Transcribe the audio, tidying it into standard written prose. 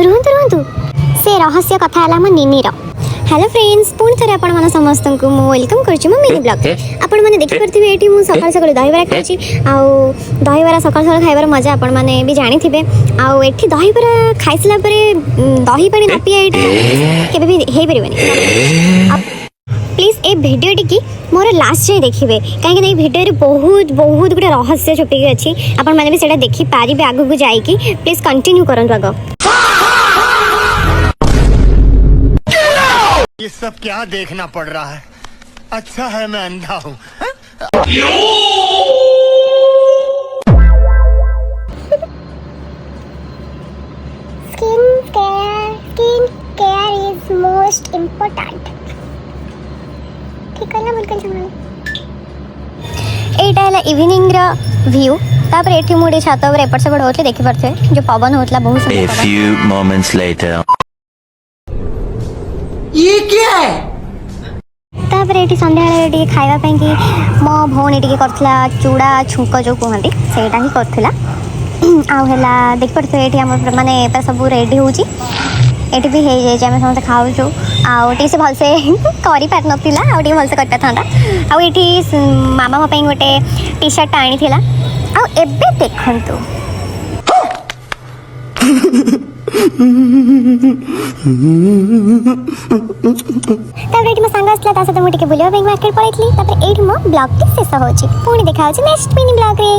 रुहतु रुहतु से रहस्य कथा है मो निनीर। हेलो फ्रेंड्स, पुणी थे आपण मैंने समस्त को वेलकम कर मिनी ब्लॉग। आपण मैंने देखिपे ये मुझे सकाल सकाल दहीबरा खाई दहीबरा सकाल सकाल खाइबार मजा आपण मैंने भी जानी थे। आठी दहीबरा खाई सारा दही पानी न पिया केबे भी हो पारे। Please A video T more last जाए देखिए कहीं भिडियो बहुत बहुत गोटे रहस्य छुपिकी अच्छी आपण मैंने भी देखी पारे आग को जाकि प्लीज कंटिन्यू करूँ आग। ये सब क्या देखना पड़ रहा है? अच्छा है मैं अंधा हूँ। Skin care is most important. ठीक है ना, बिल्कुल समझ। एटा है इवनिंग रा व्यू। तापर एठी मुडे छात ऊपर एपट सेपट होतले देखि परथे जो पवन होतला बहुत सुंदर। A few moments later. ये क्या है? तापर एठी संध्या टी खाइबा पई कि मो भौणी टी करथला चूड़ा छुंक जो कहंती सेटा ही करथला। आ हेला देख परथे एठी हम माने पे सब रेडी होची। एठी भी हे जाय हम समस्त खाउछु। आ टी से भलसे करी पार नथिला आ टी भलसे कटा थांदा। आ एठी मामा मो पई गोटे टी शर्ट आनी थिला। आ एबे देखंतु तापर एठी मो संग आसला ता सते मो टिके बुलिया बैंक मार्केट पळैतली। तापर एठी मो ब्लॉग के शेष होची। पुणी देखा होची नेक्स्ट मिनी ब्लॉग रे।